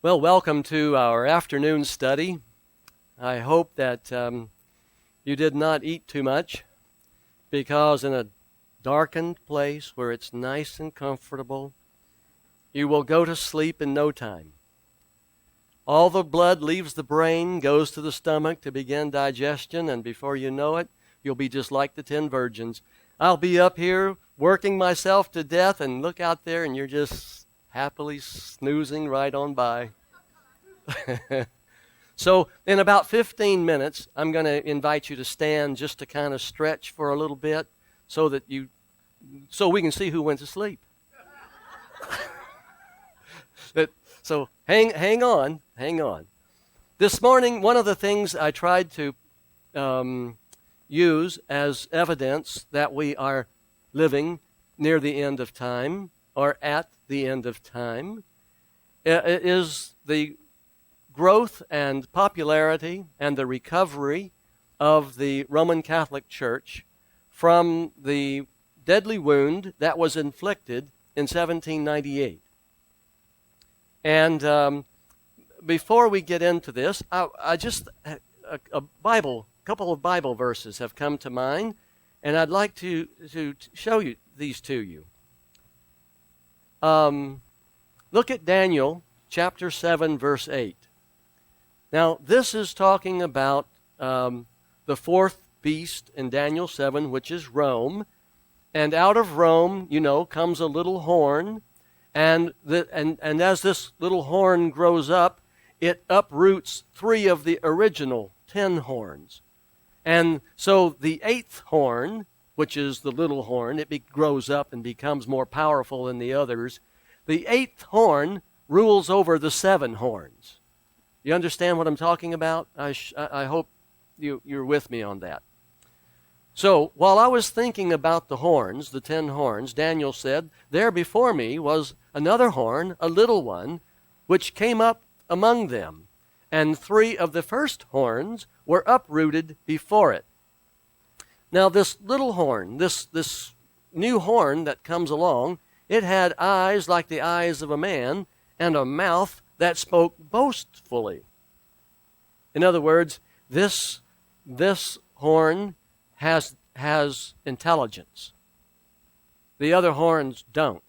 Well, welcome to our afternoon study. I hope that you did not eat too much, because in a darkened place where it's nice and comfortable, you will go to sleep in no time. All the blood leaves the brain, goes to the stomach to begin digestion, and before you know it, you'll be just like the 10 virgins. I'll be up here working myself to death, and look out there and you're just happily snoozing right on by. So in about 15 minutes, I'm going to invite you to stand just to kind of stretch for a little bit so we can see who went to sleep. So hang on. This morning, one of the things I tried to use as evidence that we are living near the end of time, or at the end of time, is the growth and popularity and the recovery of the Roman Catholic Church from the deadly wound that was inflicted in 1798. And before we get into this, a couple of Bible verses have come to mind, and I'd like to show you these to you. Look at Daniel chapter 7, verse 8. Now, this is talking about the fourth beast in Daniel 7, which is Rome. And out of Rome, comes a little horn. And as this little horn grows up, it uproots 3 of the original 10 horns. And so the 8th horn, which is the little horn, it grows up and becomes more powerful than the others. The 8th horn rules over the 7 horns. You understand what I'm talking about? I hope you're with me on that. So, while I was thinking about the horns, the 10 horns, Daniel said, "There before me was another horn, a little one, which came up among them, and 3 of the first horns were uprooted before it." Now, this little horn, this new horn that comes along, it had eyes like the eyes of a man, and a mouth that spoke boastfully. In other words, this horn has intelligence. The other horns don't.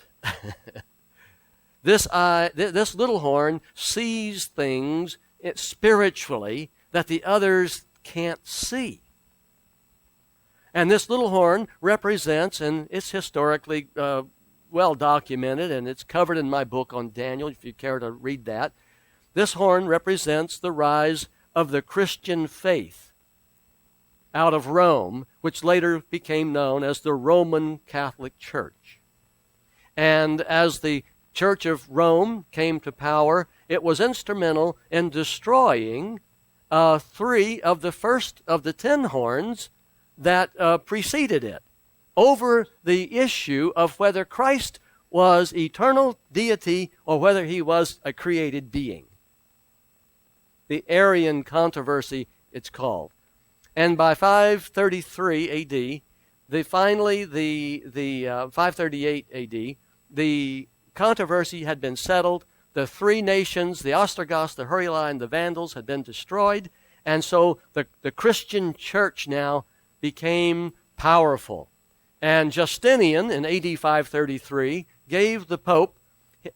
This little horn sees things spiritually that the others can't see. And this little horn represents, and it's historically well documented, and it's covered in my book on Daniel, if you care to read that. This horn represents the rise of the Christian faith out of Rome, which later became known as the Roman Catholic Church. And as the Church of Rome came to power, it was instrumental in destroying 3 of the first of the 10 horns that preceded it, over the issue of whether Christ was eternal deity or whether he was a created being. The Arian controversy, it's called. And by 533 A.D., 538 A.D., the controversy had been settled. The 3 nations, the Ostrogoths, the Heruli, and the Vandals, had been destroyed. And so the Christian church now became powerful. And Justinian, in A.D. 533, gave the Pope,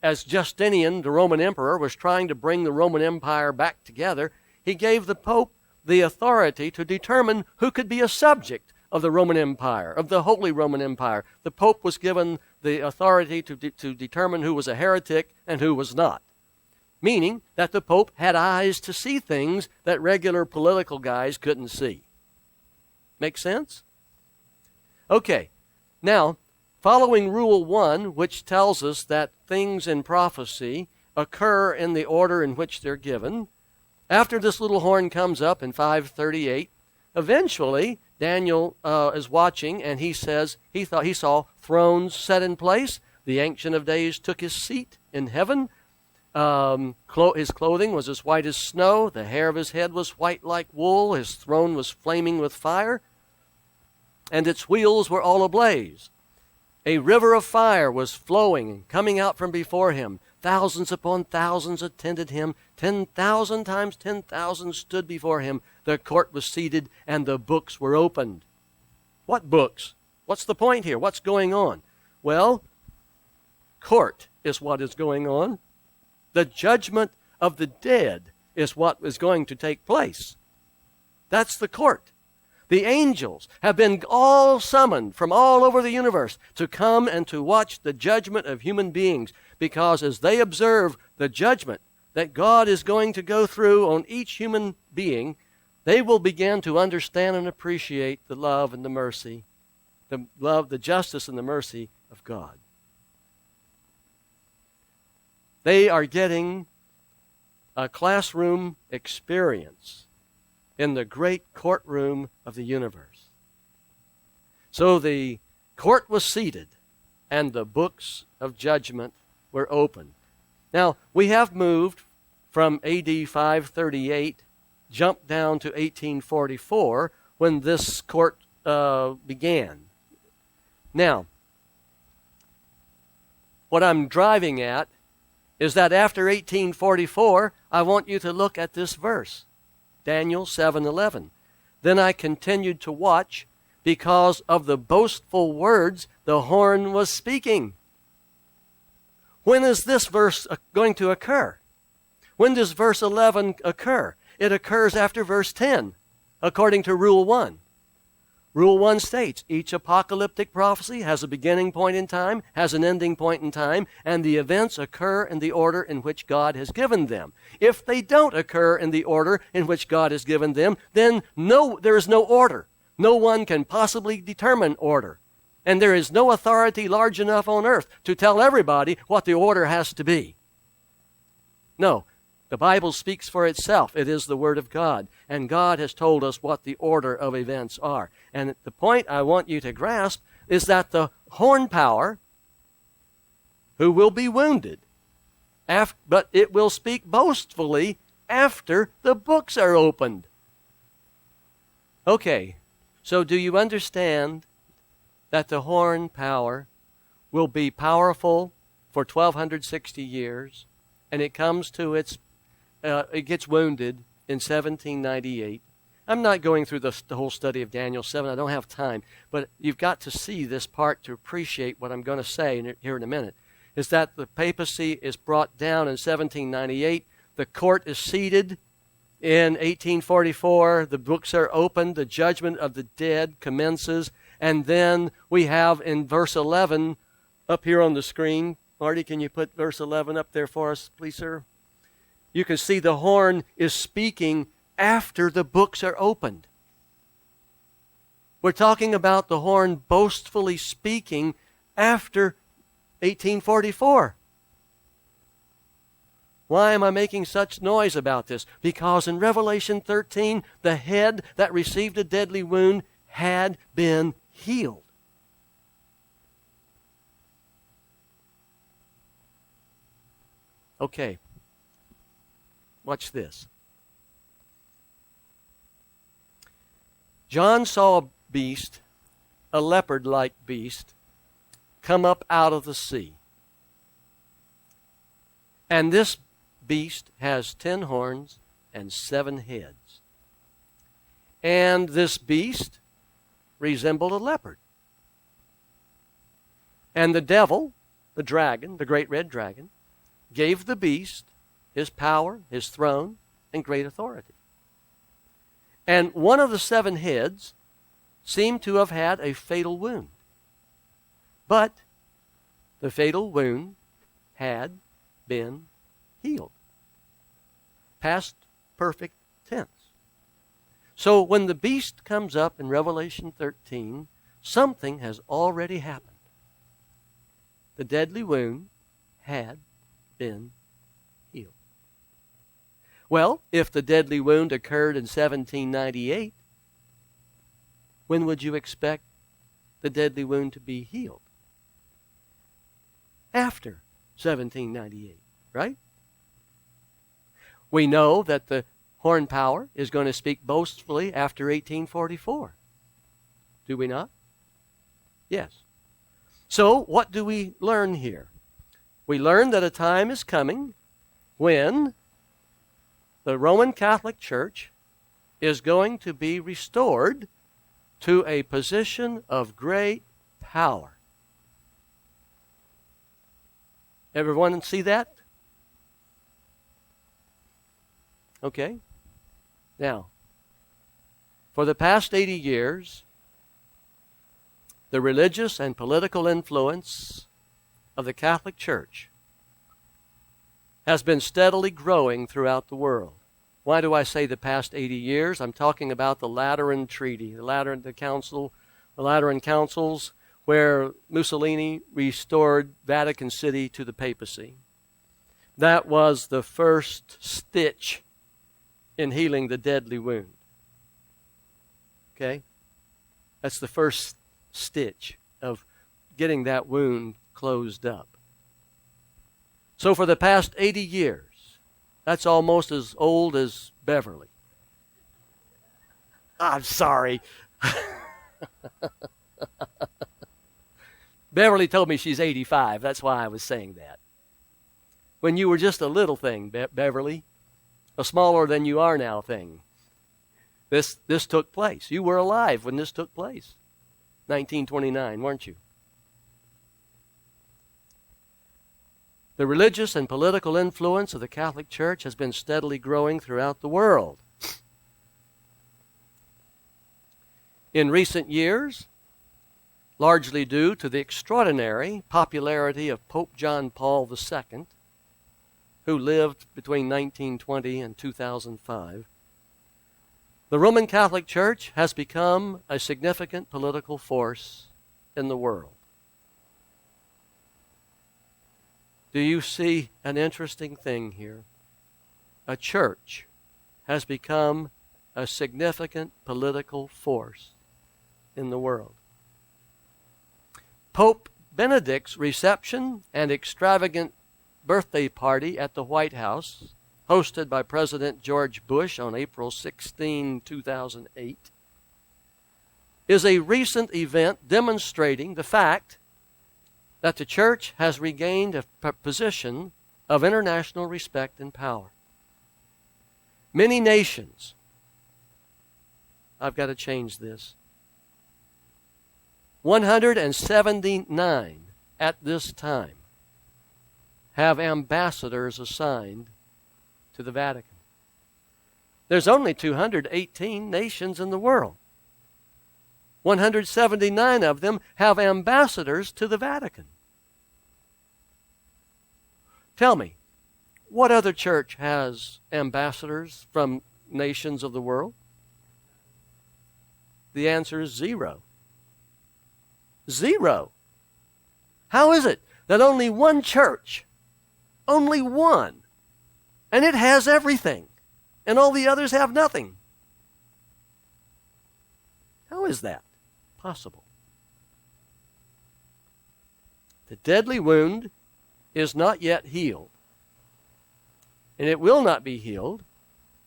as Justinian, the Roman emperor, was trying to bring the Roman Empire back together, he gave the Pope the authority to determine who could be a subject of the Roman Empire, of the Holy Roman Empire. The Pope was given the authority to determine who was a heretic and who was not, meaning that the Pope had eyes to see things that regular political guys couldn't see. Make sense? Okay, now, following Rule 1, which tells us that things in prophecy occur in the order in which they're given, after this little horn comes up in 538, eventually Daniel is watching, and he says he thought he saw thrones set in place. The Ancient of Days took his seat in heaven. His clothing was as white as snow. The hair of his head was white like wool. His throne was flaming with fire, and its wheels were all ablaze. A river of fire was flowing and coming out from before him. Thousands upon thousands attended him. 10,000 times 10,000 stood before him. The court was seated, and the books were opened. What books? What's the point here? What's going on? Well, court is what is going on. The judgment of the dead is what is going to take place. That's the court. The angels have been all summoned from all over the universe to come and to watch the judgment of human beings, because as they observe the judgment that God is going to go through on each human being, they will begin to understand and appreciate the love and the mercy, the love, the justice and the mercy of God. They are getting a classroom experience in the great courtroom of the universe. So the court was seated, and the books of judgment were opened. Now, we have moved from AD 538, jumped down to 1844, when this court began. Now, what I'm driving at is that after 1844, I want you to look at this verse, Daniel 7:11. Then I continued to watch, because of the boastful words the horn was speaking. When is this verse going to occur? When does verse 11 occur? It occurs after verse 10, according to Rule 1. Rule 1 states, each apocalyptic prophecy has a beginning point in time, has an ending point in time, and the events occur in the order in which God has given them. If they don't occur in the order in which God has given them, then there is no order. No one can possibly determine order. And there is no authority large enough on earth to tell everybody what the order has to be. No. The Bible speaks for itself. It is the Word of God. And God has told us what the order of events are. And the point I want you to grasp is that the horn power, who will be wounded, but it will speak boastfully after the books are opened. Okay, so do you understand that the horn power will be powerful for 1,260 years, and it comes to it gets wounded in 1798. I'm not going through the whole study of Daniel 7. I don't have time. But you've got to see this part to appreciate what I'm going to say here in a minute. Is that the papacy is brought down in 1798. The court is seated in 1844. The books are opened. The judgment of the dead commences. And then we have in verse 11 up here on the screen. Marty, can you put verse 11 up there for us, please, sir? You can see the horn is speaking after the books are opened. We're talking about the horn boastfully speaking after 1844. Why am I making such noise about this? Because in Revelation 13, the head that received a deadly wound had been healed. Okay. Watch this. John saw a beast, a leopard-like beast, come up out of the sea. And this beast has 10 horns and 7 heads. And this beast resembled a leopard. And the devil, the dragon, the great red dragon, gave the beast his power, his throne, and great authority. And one of the 7 heads seemed to have had a fatal wound. But the fatal wound had been healed. Past perfect tense. So when the beast comes up in Revelation 13, something has already happened. The deadly wound had been healed. Well, if the deadly wound occurred in 1798, when would you expect the deadly wound to be healed? After 1798, right? We know that the horn power is going to speak boastfully after 1844. Do we not? Yes. So, what do we learn here? We learn that a time is coming when the Roman Catholic Church is going to be restored to a position of great power. Everyone see that? Okay. Now, for the past 80 years, the religious and political influence of the Catholic Church has been steadily growing throughout the world. Why do I say the past 80 years? I'm talking about the Lateran Treaty, the Lateran Councils, where Mussolini restored Vatican City to the papacy. That was the first stitch in healing the deadly wound. Okay? That's the first stitch of getting that wound closed up. So for the past 80 years, that's almost as old as Beverly. I'm sorry. Beverly told me she's 85. That's why I was saying that. When you were just a little thing, Beverly, a smaller than you are now thing, this took place. You were alive when this took place. 1929, weren't you? The religious and political influence of the Catholic Church has been steadily growing throughout the world. In recent years, largely due to the extraordinary popularity of Pope John Paul II, who lived between 1920 and 2005, the Roman Catholic Church has become a significant political force in the world. Do you see an interesting thing here? A church has become a significant political force in the world. Pope Benedict's reception and extravagant birthday party at the White House, hosted by President George Bush on April 16, 2008, is a recent event demonstrating the fact that the church has regained a position of international respect and power. Many nations, I've got to change this, 179 at this time have ambassadors assigned to the Vatican. There's only 218 nations in the world. 179 of them have ambassadors to the Vatican. Tell me, what other church has ambassadors from nations of the world? The answer is zero. Zero. How is it that only one church, only one, and it has everything, and all the others have nothing? How is that possible? The deadly wound is not yet healed, and it will not be healed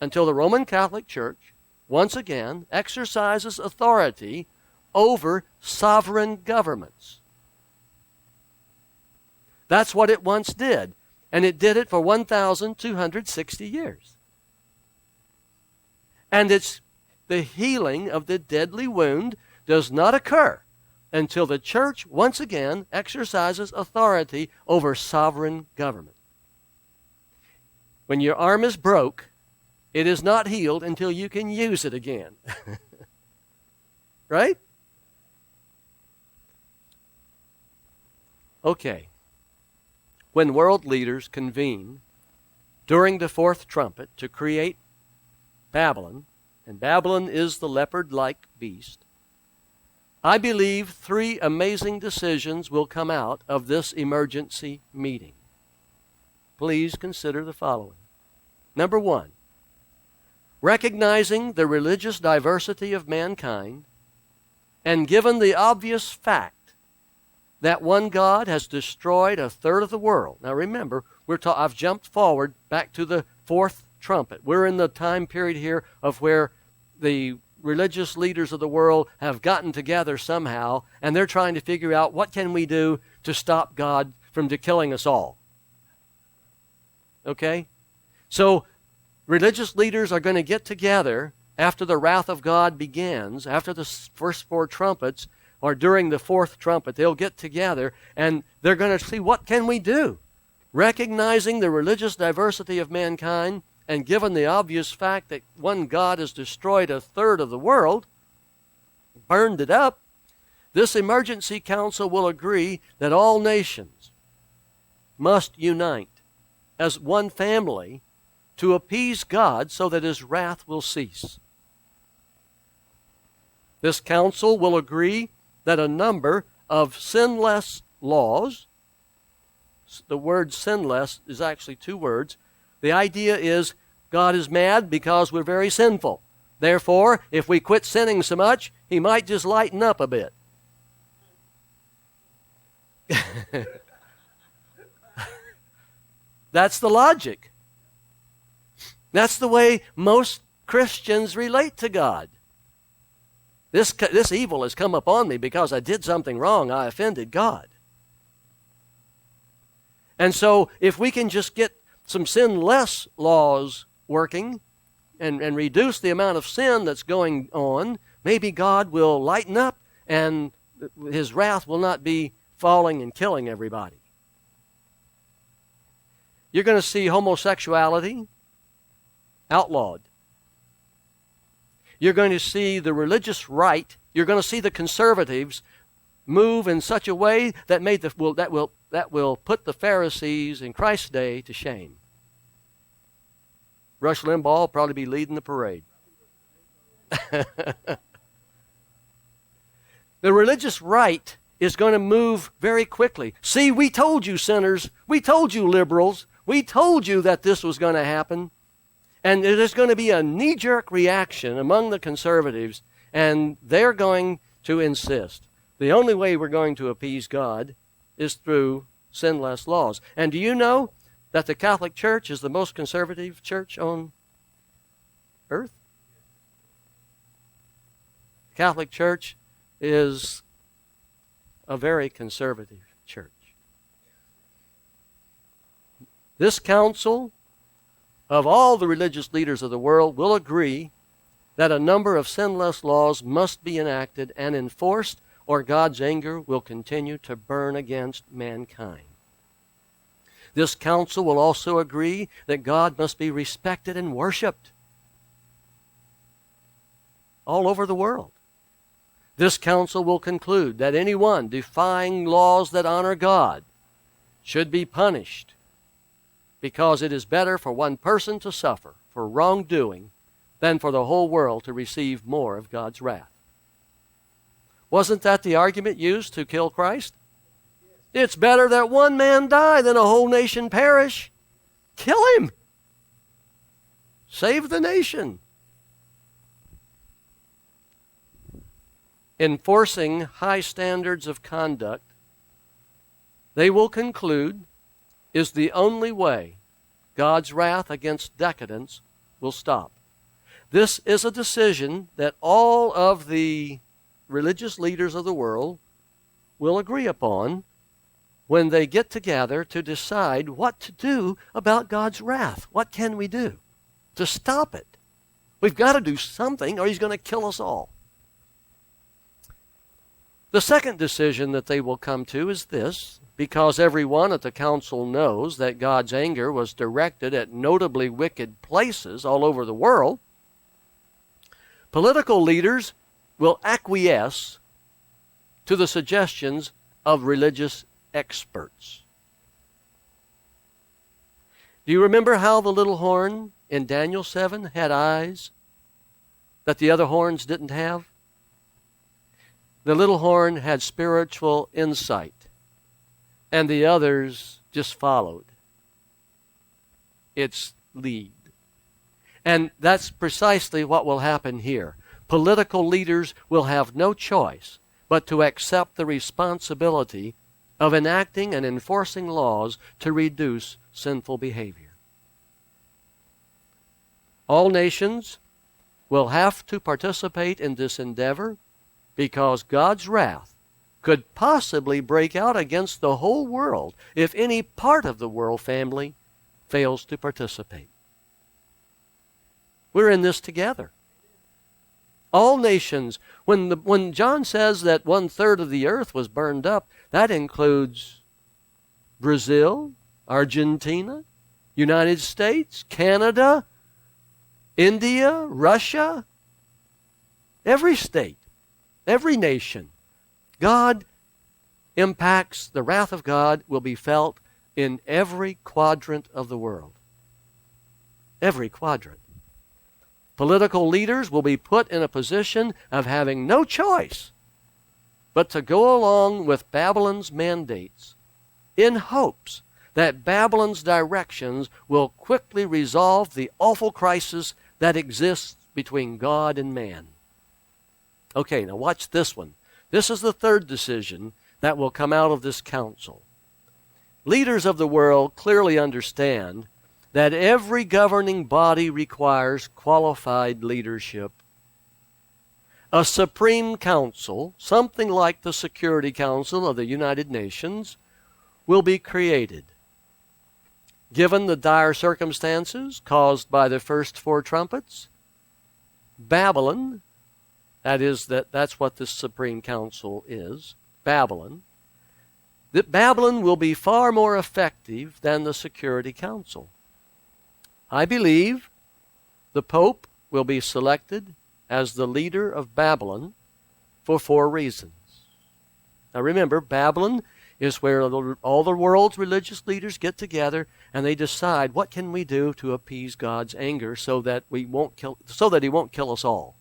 until the Roman Catholic Church once again exercises authority over sovereign governments. That's what it once did, and it did it for 1,260 years. And the healing of the deadly wound does not occur until the church once again exercises authority over sovereign government. When your arm is broke, it is not healed until you can use it again. Right? Okay. When world leaders convene during the fourth trumpet to create Babylon, and Babylon is the leopard-like beast, I believe three amazing decisions will come out of this emergency meeting. Please consider the following. Number one, recognizing the religious diversity of mankind, and given the obvious fact that one God has destroyed a third of the world. Now remember, I've jumped forward back to the fourth trumpet. We're in the time period here of where the religious leaders of the world have gotten together somehow, and they're trying to figure out what can we do to stop God from killing us all. Okay? So religious leaders are going to get together after the wrath of God begins, after the first 4 trumpets, or during the 4th trumpet. They'll get together and they're going to see, what can we do? Recognizing the religious diversity of mankind, and given the obvious fact that one God has destroyed 1/3 of the world, burned it up, this emergency council will agree that all nations must unite as one family to appease God so that his wrath will cease. This council will agree that a number of sinless laws, the word sinless is actually 2 words. The idea is God is mad because we're very sinful. Therefore, if we quit sinning so much, he might just lighten up a bit. That's the logic. That's the way most Christians relate to God. This evil has come upon me because I did something wrong. I offended God. And so if we can just get some sinless laws working and reduce the amount of sin that's going on, maybe God will lighten up and his wrath will not be falling and killing everybody. You're going to see homosexuality outlawed. You're going to see the religious right, you're going to see the conservatives move in such a way that will put the Pharisees in Christ's day to shame. Rush Limbaugh will probably be leading the parade. The religious right is going to move very quickly. See, we told you sinners, we told you liberals, we told you that this was going to happen. And there's going to be a knee-jerk reaction among the conservatives, and they're going to insist. The only way we're going to appease God is through sinless laws. And do you know that the Catholic Church is the most conservative church on earth? The Catholic Church is a very conservative church. This council of all the religious leaders of the world will agree that a number of sinless laws must be enacted and enforced, or God's anger will continue to burn against mankind. This council will also agree that God must be respected and worshiped all over the world. This council will conclude that anyone defying laws that honor God should be punished, because it is better for one person to suffer for wrongdoing than for the whole world to receive more of God's wrath. Wasn't that the argument used to kill Christ? It's better that one man die than a whole nation perish. Kill him. Save the nation. Enforcing high standards of conduct, they will conclude, is the only way God's wrath against decadence will stop. This is a decision that all of the religious leaders of the world will agree upon when they get together to decide what to do about God's wrath. What can we do to stop it? We've got to do something or he's going to kill us all. The second decision that they will come to is this: because everyone at the council knows that God's anger was directed at notably wicked places all over the world, political leaders will acquiesce to the suggestions of religious experts. Do you remember how the little horn in Daniel 7 had eyes that the other horns didn't have? The little horn had spiritual insight, and the others just followed its lead. And that's precisely what will happen here. Political leaders will have no choice but to accept the responsibility of enacting and enforcing laws to reduce sinful behavior. All nations will have to participate in this endeavor because God's wrath could possibly break out against the whole world if any part of the world family fails to participate. We're in this together. All nations, when John says that 1/3 of the earth was burned up, that includes Brazil, Argentina, United States, Canada, India, Russia, every state, every nation. God impacts, the wrath of God will be felt in every quadrant of the world. Every quadrant. Political leaders will be put in a position of having no choice but to go along with Babylon's mandates in hopes that Babylon's directions will quickly resolve the awful crisis that exists between God and man. Okay, now watch this one. This is the third decision that will come out of this council. Leaders of the world clearly understand that every governing body requires qualified leadership. A supreme council, something like the Security Council of the United Nations, will be created. Given the dire circumstances caused by the first 4 trumpets, Babylon, that's what this Supreme Council is, Babylon, that Babylon will be far more effective than the Security Council. I believe the Pope will be selected as the leader of Babylon for 4 reasons. Now remember, Babylon is where all the world's religious leaders get together and they decide what can we do to appease God's anger so that he won't kill us all.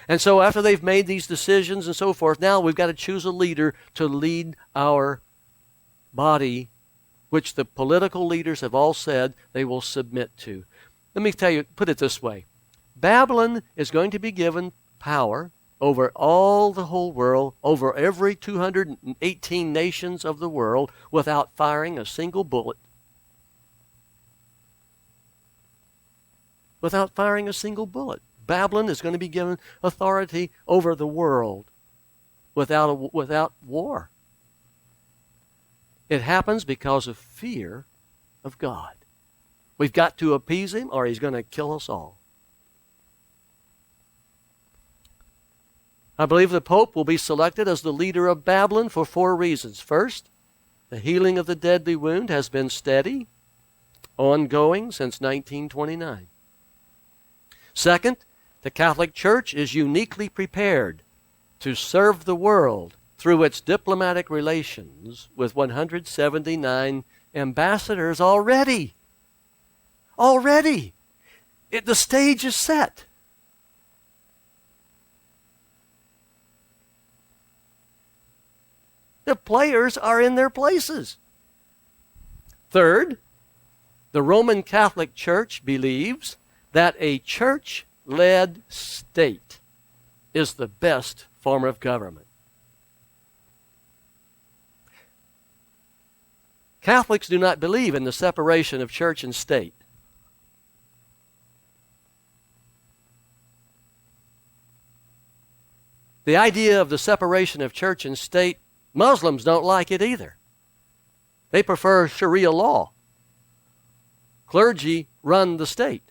And so after they've made these decisions and so forth, now we've got to choose a leader to lead our body, which the political leaders have all said they will submit to. Let me tell you, put it this way. Babylon is going to be given power over all the whole world, over every 218 nations of the world, without firing a single bullet. Without firing a single bullet. Babylon is going to be given authority over the world without war. It happens because of fear of God. We've got to appease him or he's going to kill us all. I believe the Pope will be selected as the leader of Babylon for 4 reasons. First, the healing of the deadly wound has been steady, ongoing since 1929. Second, the Catholic Church is uniquely prepared to serve the world through its diplomatic relations with 179 ambassadors already. Already. The stage is set. The players are in their places. Third, the Roman Catholic Church believes that a church-led state is the best form of government. Catholics do not believe in the separation of church and state. The idea of the separation of church and state, Muslims don't like it either. They prefer Sharia law. Clergy run the state.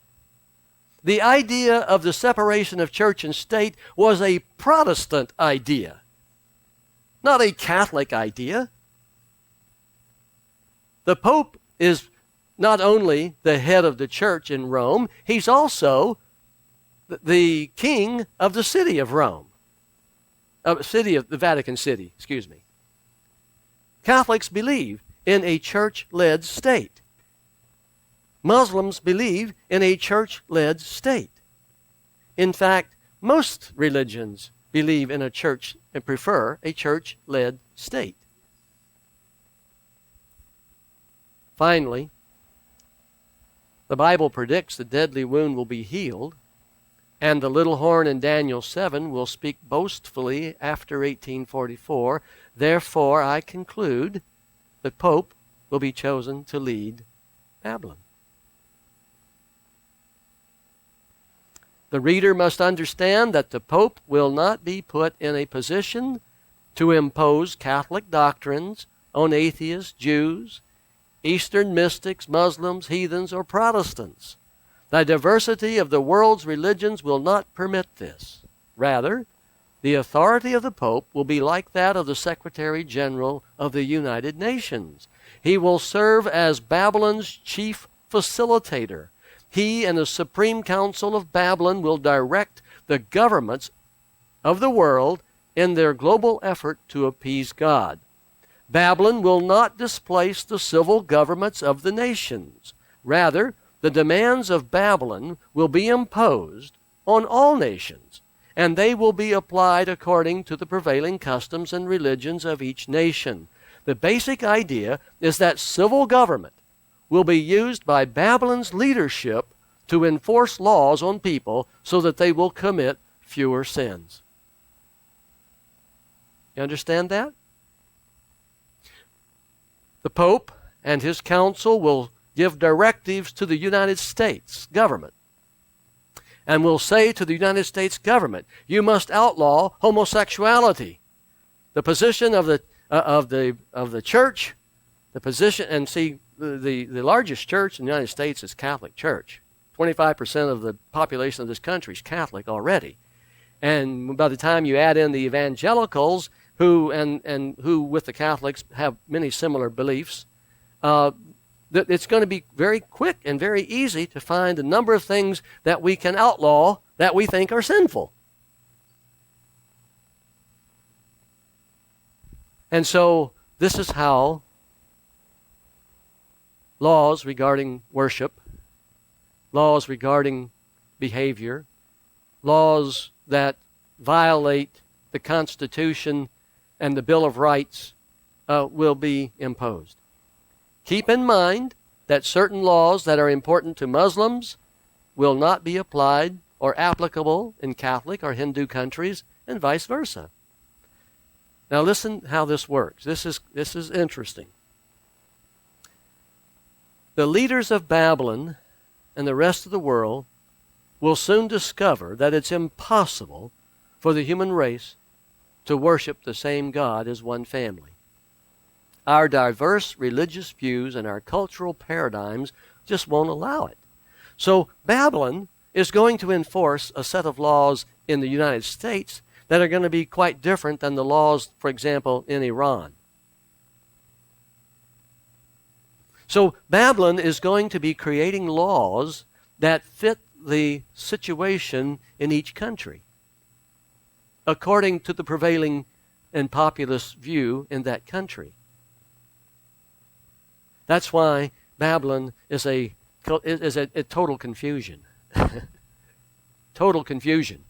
The idea of the separation of church and state was a Protestant idea, not a Catholic idea. The Pope is not only the head of the church in Rome, he's also the king of the city of Rome. The Vatican City, excuse me. Catholics believe in a church-led state. Muslims believe in a church-led state. In fact, most religions believe in a church and prefer a church-led state. Finally, the Bible predicts the deadly wound will be healed, and the little horn in Daniel 7 will speak boastfully after 1844. Therefore, I conclude the Pope will be chosen to lead Babylon. The reader must understand that the Pope will not be put in a position to impose Catholic doctrines on atheists, Jews, Eastern mystics, Muslims, heathens, or Protestants. The diversity of the world's religions will not permit this. Rather, the authority of the Pope will be like that of the Secretary General of the United Nations. He will serve as Babylon's chief facilitator. He and the Supreme Council of Babylon will direct the governments of the world in their global effort to appease God. Babylon will not displace the civil governments of the nations. Rather, the demands of Babylon will be imposed on all nations, and they will be applied according to the prevailing customs and religions of each nation. The basic idea is that civil government will be used by Babylon's leadership to enforce laws on people so that they will commit fewer sins. You understand that? The Pope and his council will give directives to the United States government and will say to the United States government, you must outlaw homosexuality. The position of the church, the position, and see, the largest church in the United States is Catholic Church. 25% of the population of this country is Catholic already. And by the time you add in the evangelicals, who with the Catholics have many similar beliefs, it's going to be very quick and very easy to find a number of things that we can outlaw that we think are sinful. And so this is how laws regarding worship, laws regarding behavior, laws that violate the Constitution and the Bill of Rights will be imposed. Keep in mind that certain laws that are important to Muslims will not be applied or applicable in Catholic or Hindu countries, and vice versa. Now listen how this works. This is interesting. The leaders of Babylon and the rest of the world will soon discover that it's impossible for the human race to worship the same God as one family. Our diverse religious views and our cultural paradigms just won't allow it. So Babylon is going to enforce a set of laws in the United States that are going to be quite different than the laws, for example, in Iran. So Babylon is going to be creating laws that fit the situation in each country, according to the prevailing and populist view in that country. That's why Babylon is a total confusion. Total confusion.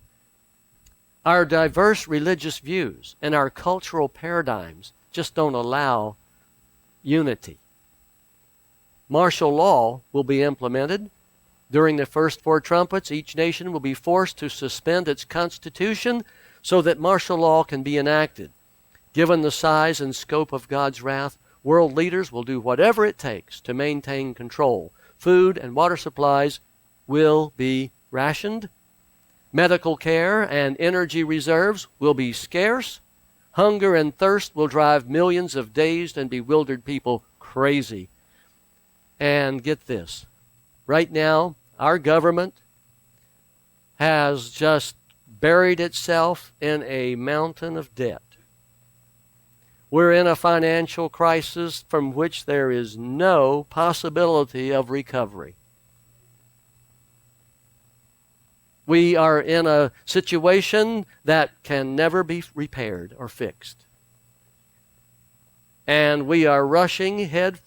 Our diverse religious views and our cultural paradigms just don't allow unity. Martial law will be implemented. During the first 4 trumpets, each nation will be forced to suspend its constitution so that martial law can be enacted. Given the size and scope of God's wrath, world leaders will do whatever it takes to maintain control. Food and water supplies will be rationed. Medical care and energy reserves will be scarce. Hunger and thirst will drive millions of dazed and bewildered people crazy. And get this, right now, our government has just buried itself in a mountain of debt. We're in a financial crisis from which there is no possibility of recovery. We are in a situation that can never be repaired or fixed. And we are rushing head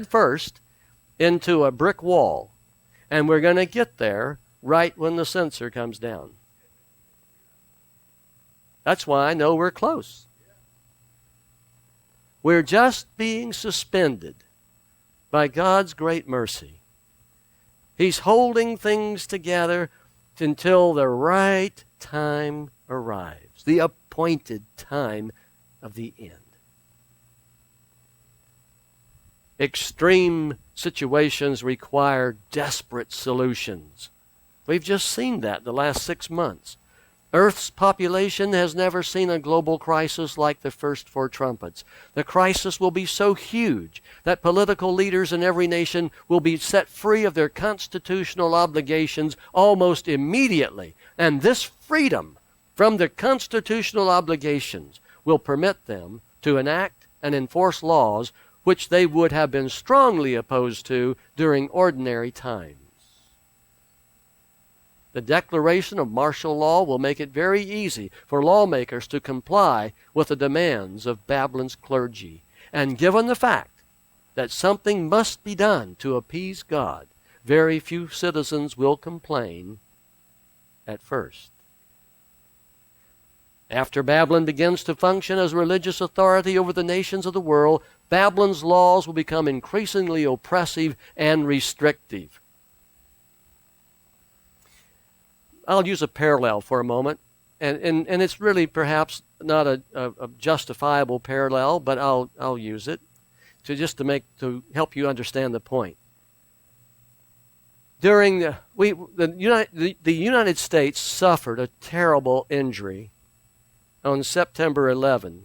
first into a brick wall. And we're going to get there right when the censor comes down. That's why I know we're close. We're just being suspended by God's great mercy. He's holding things together until the right time arrives, the appointed time of the end. Extreme situations require desperate solutions. We've just seen that the last 6 months. Earth's population has never seen a global crisis like the first four trumpets. The crisis will be so huge that political leaders in every nation will be set free of their constitutional obligations almost immediately. And this freedom from their constitutional obligations will permit them to enact and enforce laws which they would have been strongly opposed to during ordinary times. The declaration of martial law will make it very easy for lawmakers to comply with the demands of Babylon's clergy. And given the fact that something must be done to appease God, very few citizens will complain at first. After Babylon begins to function as religious authority over the nations of the world, Babylon's laws will become increasingly oppressive and restrictive. I'll use a parallel for a moment, and it's really perhaps not a justifiable parallel, but I'll use it to help you understand the point. During the United States suffered a terrible injury on September 11,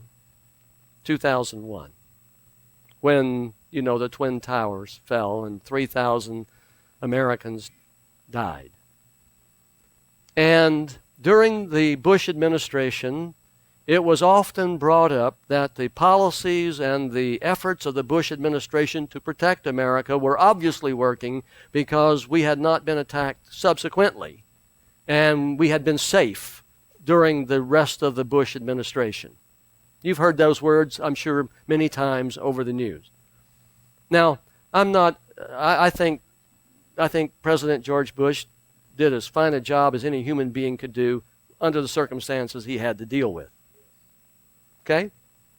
2001, when the Twin Towers fell and 3,000 Americans died. And during the Bush administration, it was often brought up that the policies and the efforts of the Bush administration to protect America were obviously working because we had not been attacked subsequently, and we had been safe during the rest of the Bush administration. You've heard those words, I'm sure, many times over the news. Now, I think President George Bush did as fine a job as any human being could do under the circumstances he had to deal with. Okay?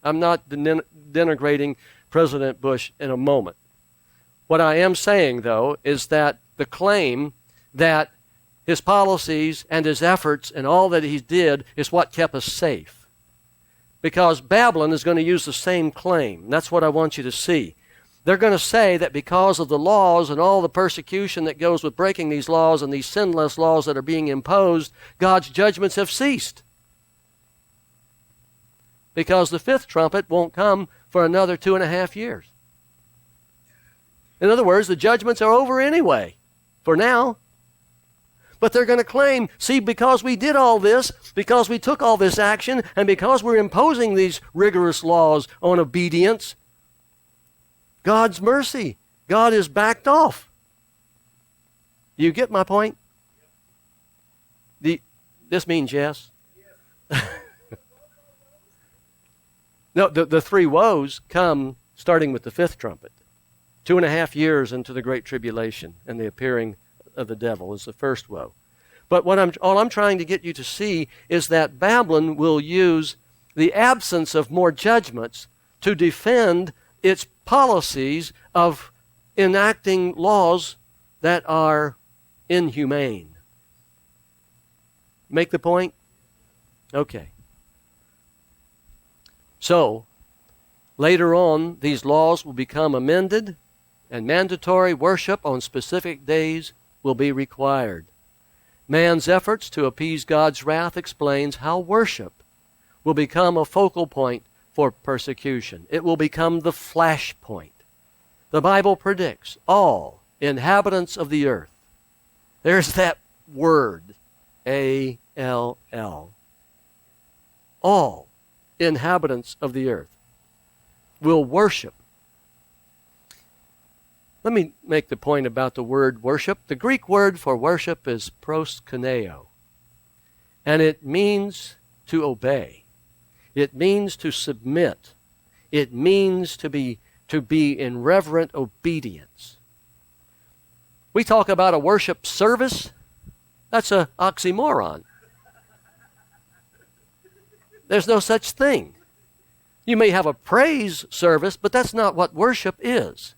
I'm not denigrating President Bush in a moment. What I am saying, though, is that the claim that his policies and his efforts and all that he did is what kept us safe. Because Babylon is going to use the same claim. That's what I want you to see. They're going to say that because of the laws and all the persecution that goes with breaking these laws and these sinless laws that are being imposed, God's judgments have ceased. Because the fifth trumpet won't come for another 2.5 years. In other words, the judgments are over anyway, for now. But they're going to claim, see, because we did all this, because we took all this action, and because we're imposing these rigorous laws on obedience, God's mercy, God is backed off. Do you get my point? This means yes. No, the three woes come starting with the fifth trumpet. 2.5 years into the Great Tribulation and the appearing of the devil is the first woe. But all I'm trying to get you to see is that Babylon will use the absence of more judgments to defend its policies of enacting laws that are inhumane. Make the point? Okay. So, later on, these laws will become amended, and mandatory worship on specific days will be required. Man's efforts to appease God's wrath explains how worship will become a focal point for persecution. It will become the flashpoint. The Bible predicts all inhabitants of the earth. There's that word, A-L-L. All inhabitants of the earth will worship. Let me make the point about the word worship. The Greek word for worship is proskuneo, and it means to obey. It means to submit. It means to be in reverent obedience. We talk about a worship service. That's an oxymoron. There's no such thing. You may have a praise service, but that's not what worship is.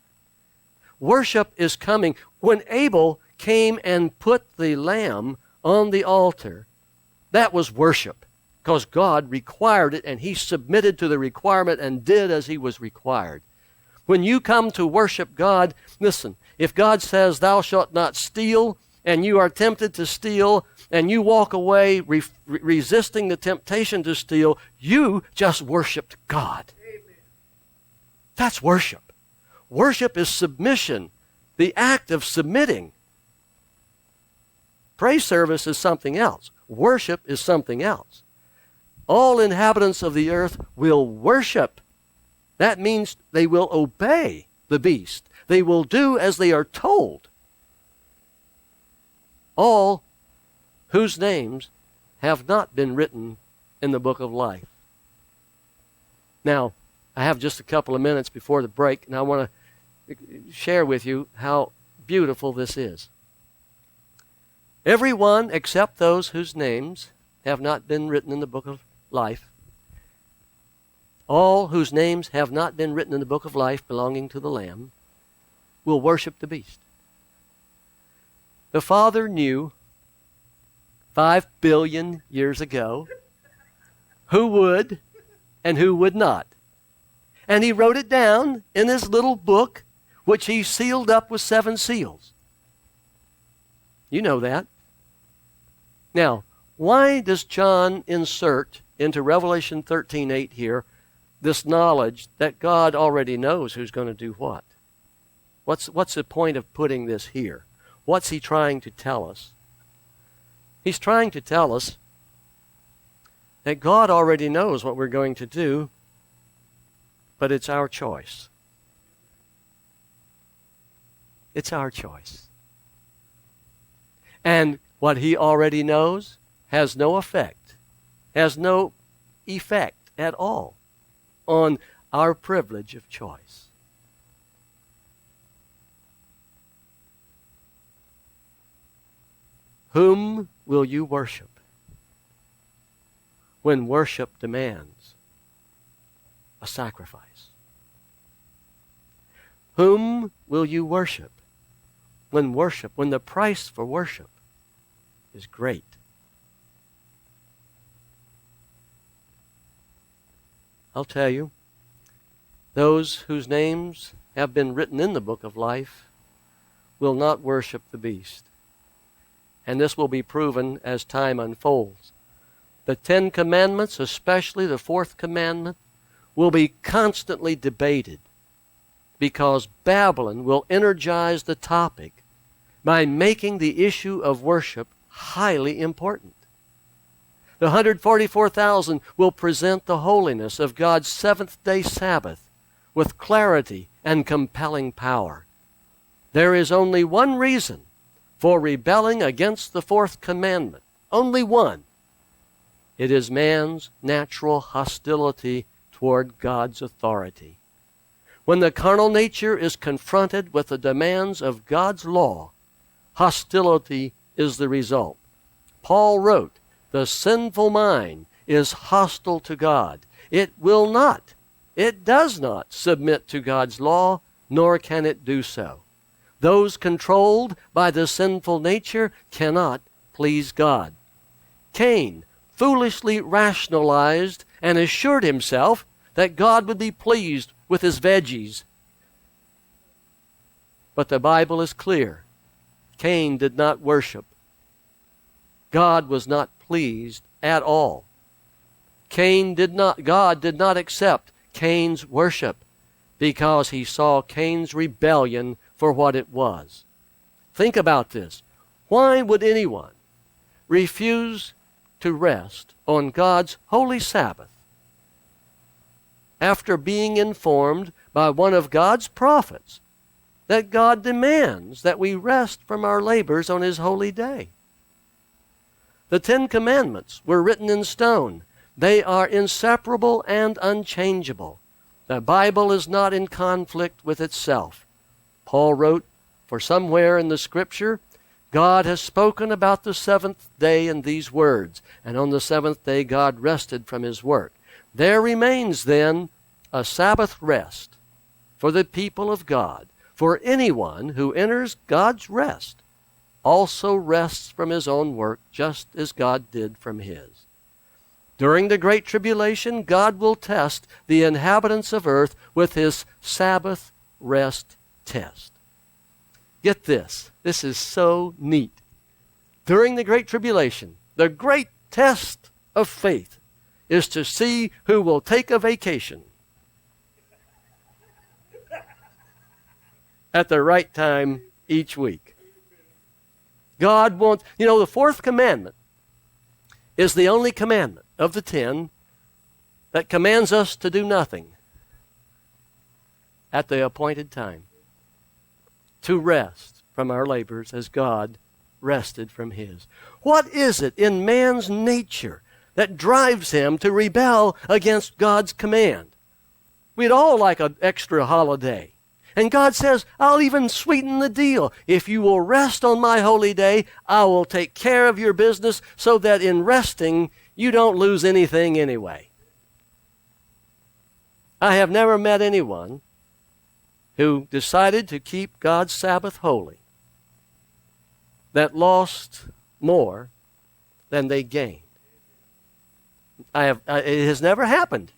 Worship is coming. When Abel came and put the lamb on the altar, that was worship, because God required it, and he submitted to the requirement and did as he was required. When you come to worship God, listen, if God says, thou shalt not steal, and you are tempted to steal, and you walk away resisting the temptation to steal, you just worshiped God. Amen. That's worship. Worship is submission, the act of submitting. Praise service is something else. Worship is something else. All inhabitants of the earth will worship. That means they will obey the beast. They will do as they are told. All whose names have not been written in the book of life. Now, I have just a couple of minutes before the break, and I want to share with you how beautiful this is. Everyone except those whose names have not been written in the book of life, all whose names have not been written in the book of life belonging to the Lamb, will worship the beast. The Father knew 5 billion years ago who would and who would not. And he wrote it down in his little book, which he sealed up with 7 seals. You know that. Now, why does John insert into Revelation 13:8 here this knowledge that God already knows who's going to do what? What's the point of putting this here? What's he trying to tell us? He's trying to tell us that God already knows what we're going to do, but it's our choice. It's our choice. And what he already knows has no effect at all on our privilege of choice. Whom will you worship when worship demands a sacrifice? Whom will you worship when the price for worship is great? I'll tell you, those whose names have been written in the book of life will not worship the beast. And this will be proven as time unfolds. The 10 Commandments, especially the 4th commandment, will be constantly debated because Babylon will energize the topic by making the issue of worship highly important. The 144,000 will present the holiness of God's 7th-day Sabbath with clarity and compelling power. There is only one reason for rebelling against the 4th commandment. Only one. It is man's natural hostility toward God's authority. When the carnal nature is confronted with the demands of God's law, hostility is the result. Paul wrote, "The sinful mind is hostile to God. It does not submit to God's law, nor can it do so." Those controlled by the sinful nature cannot please God. Cain foolishly rationalized and assured himself that God would be pleased with his veggies. But the Bible is clear. Cain did not worship. God was not pleased at all. God did not accept Cain's worship because he saw Cain's rebellion for what it was. Think about this. Why would anyone refuse to rest on God's holy Sabbath after being informed by one of God's prophets that God demands that we rest from our labors on his holy day? The 10 Commandments were written in stone. They are inseparable and unchangeable. The Bible is not in conflict with itself. Paul wrote, "For somewhere in the Scripture, God has spoken about the 7th day in these words, and on the 7th day God rested from his work. There remains then a Sabbath rest for the people of God, for anyone who enters God's rest also rests from his own work, just as God did from his." During the Great Tribulation, God will test the inhabitants of earth with his Sabbath rest test. Get this. This is so neat. during the Great Tribulation, the great test of faith is to see who will take a vacation at the right time each week. God wants, the fourth commandment is the only commandment of the 10 that commands us to do nothing at the appointed time, to rest from our labors as God rested from his. What is it in man's nature that drives him to rebel against God's command? We'd all like an extra holiday. And God says, I'll even sweeten the deal. If you will rest on my holy day, I will take care of your business so that in resting, you don't lose anything anyway. I have never met anyone who decided to keep God's Sabbath holy that lost more than they gained. It has never happened.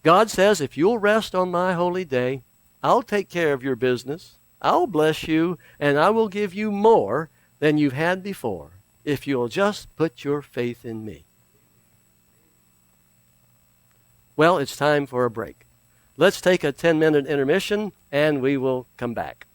God says, if you'll rest on my holy day, I'll take care of your business, I'll bless you, and I will give you more than you've had before if you'll just put your faith in me. Well, it's time for a break. Let's take a 10-minute intermission, and we will come back.